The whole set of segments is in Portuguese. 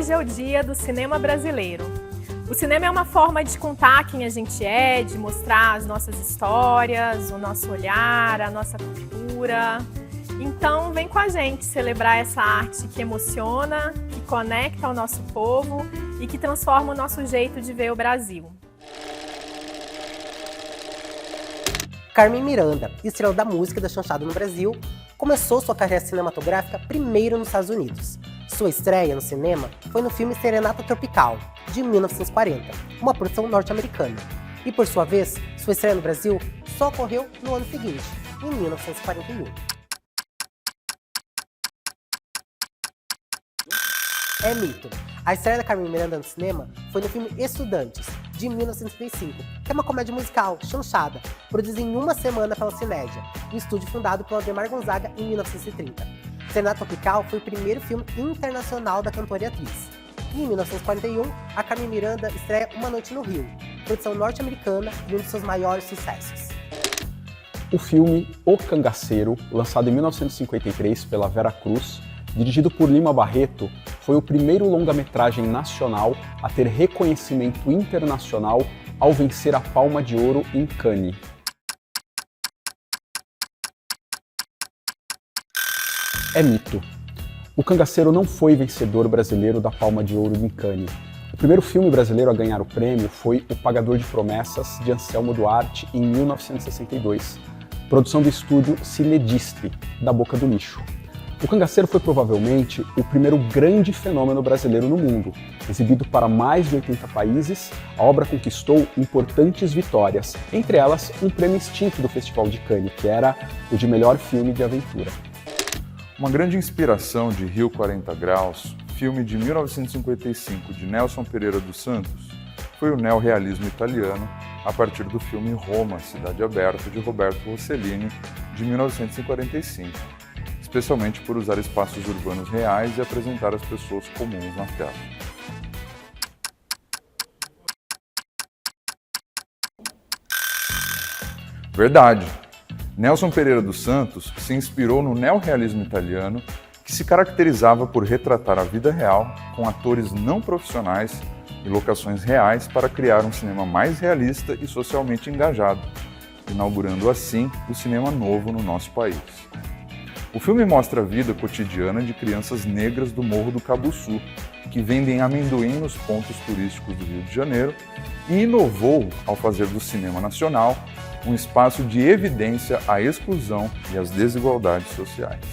Hoje é o dia do cinema brasileiro. O cinema é uma forma de contar quem a gente é, de mostrar as nossas histórias, o nosso olhar, a nossa cultura. Então vem com a gente celebrar essa arte que emociona, que conecta ao nosso povo e que transforma o nosso jeito de ver o Brasil. Carmen Miranda, estrela da música e da chanchada no Brasil, começou sua carreira cinematográfica primeiro nos Estados Unidos. Sua estreia no cinema foi no filme Serenata Tropical, de 1940, uma produção norte-americana. E por sua vez, sua estreia no Brasil só ocorreu no ano seguinte, em 1941. É mito. A estreia da Carmen Miranda no cinema foi no filme Estudantes, de 1935, que é uma comédia musical, chanchada, produzida em uma semana pela Cinédia, um estúdio fundado pelo Ademar Gonzaga em 1930. Serenata Tropical foi o primeiro filme internacional da cantora e atriz. E em 1941, a Carmen Miranda estreia Uma Noite no Rio, produção norte-americana e um dos seus maiores sucessos. O filme O Cangaceiro, lançado em 1953 pela Vera Cruz, dirigido por Lima Barreto, foi o primeiro longa-metragem nacional a ter reconhecimento internacional ao vencer a Palma de Ouro em Cannes. É mito. O Cangaceiro não foi vencedor brasileiro da Palma de Ouro em Cannes. O primeiro filme brasileiro a ganhar o prêmio foi O Pagador de Promessas, de Anselmo Duarte, em 1962, produção do estúdio Cinedistre, da Boca do Lixo. O Cangaceiro foi provavelmente o primeiro grande fenômeno brasileiro no mundo. Exibido para mais de 80 países, a obra conquistou importantes vitórias, entre elas um prêmio extinto do Festival de Cannes, que era o de melhor filme de aventura. Uma grande inspiração de Rio 40 Graus, filme de 1955 de Nelson Pereira dos Santos, foi o neorrealismo italiano, a partir do filme Roma, Cidade Aberta, de Roberto Rossellini, de 1945. Especialmente por usar espaços urbanos reais e apresentar as pessoas comuns na tela. Verdade! Nelson Pereira dos Santos se inspirou no neorrealismo italiano, que se caracterizava por retratar a vida real com atores não profissionais e locações reais para criar um cinema mais realista e socialmente engajado, inaugurando assim o cinema novo no nosso país. O filme mostra a vida cotidiana de crianças negras do Morro do Cabuçu, que vendem amendoim nos pontos turísticos do Rio de Janeiro, e inovou ao fazer do cinema nacional um espaço de evidência à exclusão e às desigualdades sociais.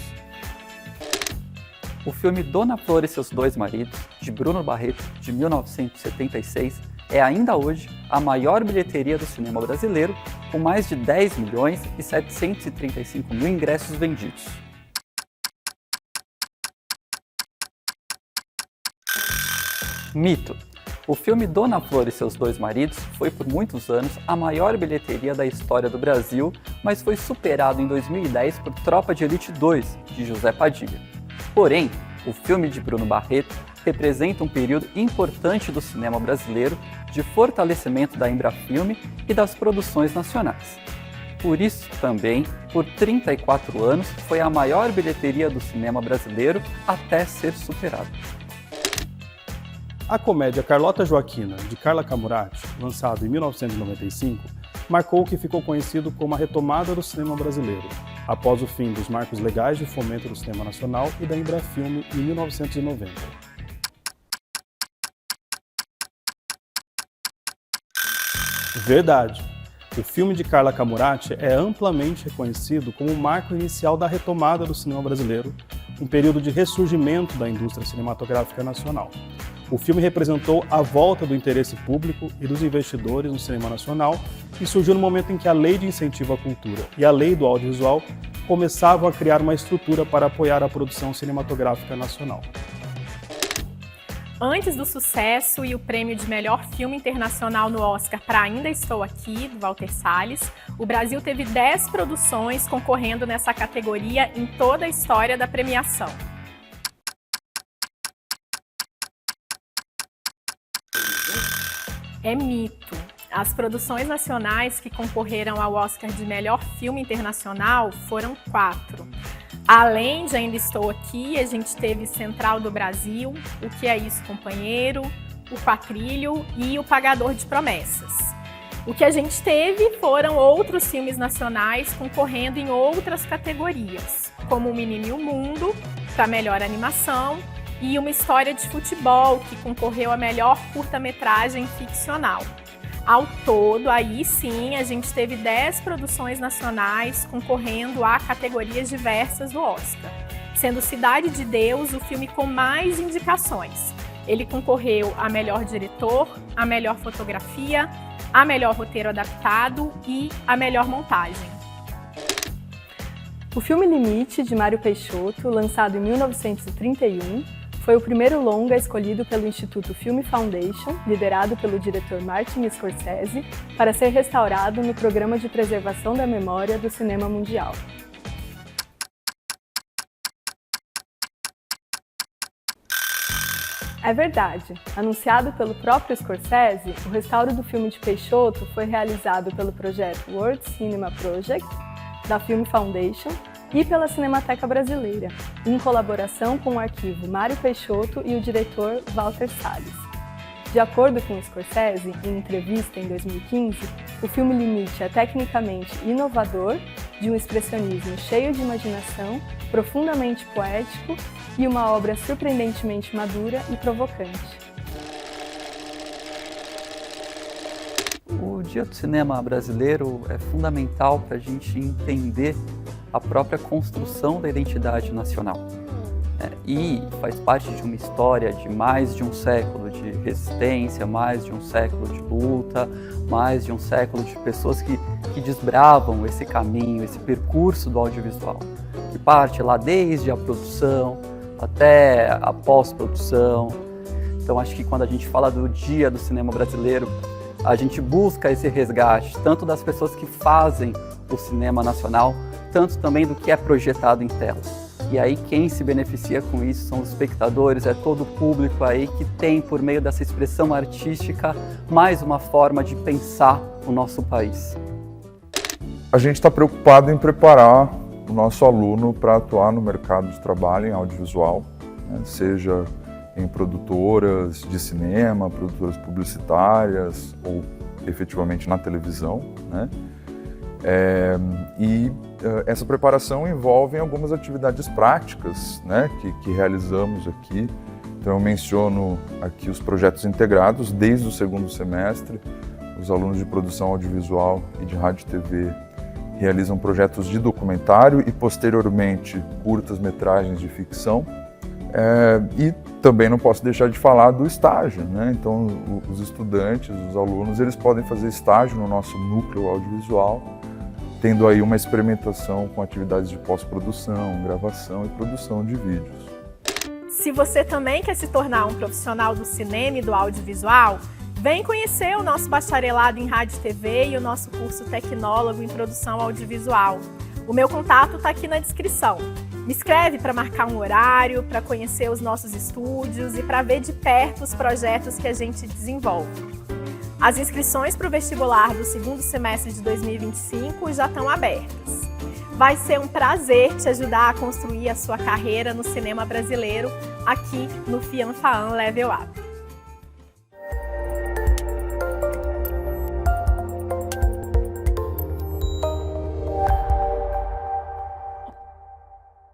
O filme Dona Flor e Seus Dois Maridos, de Bruno Barreto, de 1976, é ainda hoje a maior bilheteria do cinema brasileiro, com mais de 10 milhões e 735 mil ingressos vendidos. Mito. O filme Dona Flor e Seus Dois Maridos foi por muitos anos a maior bilheteria da história do Brasil, mas foi superado em 2010 por Tropa de Elite 2, de José Padilha. Porém, o filme de Bruno Barreto representa um período importante do cinema brasileiro de fortalecimento da Embrafilme e das produções nacionais. Por isso, também, por 34 anos, foi a maior bilheteria do cinema brasileiro até ser superado. A comédia Carlota Joaquina, de Carla Camurati, lançada em 1995, marcou o que ficou conhecido como a retomada do cinema brasileiro, após o fim dos marcos legais de fomento do cinema nacional e da Embrafilme em 1990. Verdade! O filme de Carla Camurati é amplamente reconhecido como o marco inicial da retomada do cinema brasileiro, um período de ressurgimento da indústria cinematográfica nacional. O filme representou a volta do interesse público e dos investidores no cinema nacional e surgiu no momento em que a Lei de Incentivo à Cultura e a Lei do Audiovisual começavam a criar uma estrutura para apoiar a produção cinematográfica nacional. Antes do sucesso e o prêmio de melhor filme internacional no Oscar para Ainda Estou Aqui, do Walter Salles, o Brasil teve 10 produções concorrendo nessa categoria em toda a história da premiação. É mito. As produções nacionais que concorreram ao Oscar de melhor filme internacional foram 4. Além de Ainda Estou Aqui, a gente teve Central do Brasil, O Que É Isso, Companheiro, O Quatrilho e O Pagador de Promessas. O que a gente teve foram outros filmes nacionais concorrendo em outras categorias, como O Menino e o Mundo, para melhor animação, e Uma História de Futebol, que concorreu a melhor curta-metragem ficcional. Ao todo, aí sim, a gente teve 10 produções nacionais concorrendo a categorias diversas do Oscar, sendo Cidade de Deus o filme com mais indicações. Ele concorreu a melhor diretor, a melhor fotografia, a melhor roteiro adaptado e a melhor montagem. O filme Limite, de Mário Peixoto, lançado em 1931, foi o primeiro longa escolhido pelo Instituto Film Foundation, liderado pelo diretor Martin Scorsese, para ser restaurado no Programa de Preservação da Memória do Cinema Mundial. É verdade. Anunciado pelo próprio Scorsese, o restauro do filme de Peixoto foi realizado pelo projeto World Cinema Project, da Film Foundation, e pela Cinemateca Brasileira, em colaboração com o arquivo Mário Peixoto e o diretor Walter Salles. De acordo com Scorsese, em entrevista em 2015, o filme Limite é tecnicamente inovador, de um expressionismo cheio de imaginação, profundamente poético e uma obra surpreendentemente madura e provocante. O Dia do Cinema Brasileiro é fundamental para a gente entender a própria construção da identidade nacional. E faz parte de uma história de mais de um século de resistência, mais de um século de luta, mais de um século de pessoas que desbravam esse caminho, esse percurso do audiovisual, que parte lá desde a produção até a pós-produção. Então acho que quando a gente fala do Dia do Cinema Brasileiro, a gente busca esse resgate, tanto das pessoas que fazem o cinema nacional, tanto também do que é projetado em tela. E aí quem se beneficia com isso são os espectadores, é todo o público aí que tem, por meio dessa expressão artística, mais uma forma de pensar o nosso país. A gente está preocupado em preparar o nosso aluno para atuar no mercado de trabalho em audiovisual, né? Seja em produtoras de cinema, produtoras publicitárias ou efetivamente na televisão, né? Essa preparação envolve algumas atividades práticas, né, que realizamos aqui. Então eu menciono aqui os projetos integrados desde o segundo semestre. Os alunos de produção audiovisual e de rádio e TV realizam projetos de documentário e posteriormente curtas-metragens de ficção. E também não posso deixar de falar do estágio, né? Então os estudantes, os alunos, eles podem fazer estágio no nosso núcleo audiovisual, tendo aí uma experimentação com atividades de pós-produção, gravação e produção de vídeos. Se você também quer se tornar um profissional do cinema e do audiovisual, vem conhecer o nosso bacharelado em rádio e TV e o nosso curso Tecnólogo em Produção Audiovisual. O meu contato está aqui na descrição. Me escreve para marcar um horário, para conhecer os nossos estúdios e para ver de perto os projetos que a gente desenvolve. As inscrições para o vestibular do segundo semestre de 2025 já estão abertas. Vai ser um prazer te ajudar a construir a sua carreira no cinema brasileiro aqui no FIANFAAN Level Up.